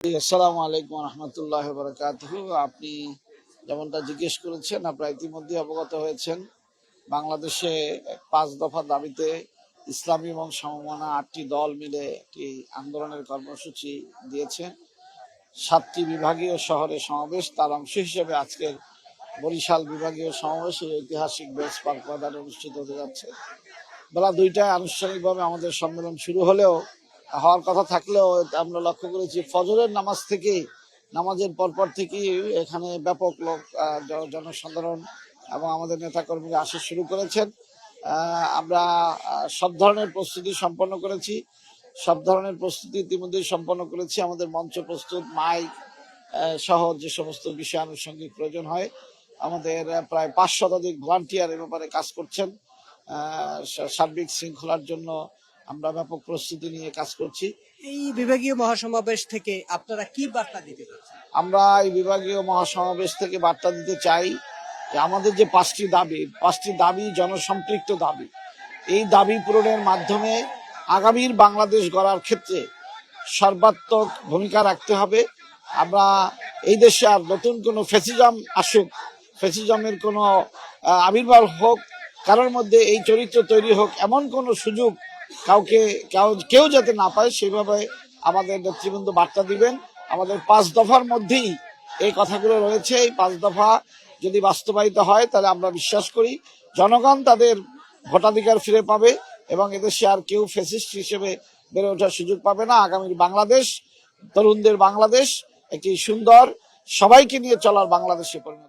আসসালামু আলাইকুম রহমতুল্লাহ বরকাতুহু। আপনি যেমনটা জিজ্ঞেস করেছেন, আপনারা ইতিমধ্যে অবগত হয়েছেন বাংলাদেশে 5 দফা দাবিতে ইসলামী এবং সমমনা 8টি দল মিলে একটি আন্দোলনের কর্মসূচি দিয়েছে। 7টি বিভাগীয় শহরে সমাবেশ, তার অংশ হিসেবে আজকের বরিশাল বিভাগীয় সমাবেশ এই ঐতিহাসিক বেস পার্ক ময়দানে অনুষ্ঠিত হতে যাচ্ছে। বেলা 2টায় আনুষ্ঠানিকভাবে আমাদের সম্মেলন শুরু হলেও হওয়ার কথা থাকলেও আমরা লক্ষ্য করেছি ফজরের নামাজ থেকে নামাজের পরপর থেকেই এখানে ব্যাপক লোক জনসাধারণ এবং আমাদের নেতাকর্মীরা আসা শুরু করেছেন। আমরা সব ধরনের প্রস্তুতি সম্পন্ন করেছি, সব ধরনের প্রস্তুতি ইতিমধ্যেই সম্পন্ন করেছি। আমাদের মঞ্চ প্রস্তুত, মাইক সহ যে সমস্ত বিষয় আনুষঙ্গিক প্রয়োজন হয়, আমাদের প্রায় 5 শতাধিক ভলান্টিয়ার এ ব্যাপারে কাজ করছেন। সার্বিক শৃঙ্খলার জন্য আমরা ব্যাপক প্রস্তুতি নিয়ে কাজ করছি। এই বিভাগীয় মহাসমাবেশ থেকে আপনারা কি বার্তা দিতে চাচ্ছেন? আমরা এই বিভাগীয় মহাসমাবেশ থেকে বার্তা দিতে চাই যে আমাদের যে 5টি দাবি জনসম্পৃক্ত দাবি, এই দাবি পূরণের মাধ্যমে আগামীর বাংলাদেশ গড়ার ক্ষেত্রে সর্বাত্মক ভূমিকা রাখতে হবে। আমরা এই দেশে আর নতুন কোনো ফ্যাসিজম আসুক, ফ্যাসিজমের কোনো আবির্ভাব হোক, কারোর মধ্যে এই চরিত্র তৈরি হোক, এমন কোনো সুযোগ কেউ যাতে না পায়, সেইভাবে আমাদের নেতৃবৃন্দ বার্তা দিবেন। আমাদের 5 দফার মধ্যেই এই কথাগুলো রয়েছে। এই 5 দফা যদি বাস্তবায়িত হয় তাহলে আমরা বিশ্বাস করি জনগণ তাদের ভোটাধিকার ফিরে পাবে এবং এদেশে আর কেউ ফ্যাসিস্ট হিসেবে বেড়ে ওঠার সুযোগ পাবে না। আগামীর বাংলাদেশ, তরুণদের বাংলাদেশ, একটি সুন্দর সবাইকে নিয়ে চলার বাংলাদেশে পরিণত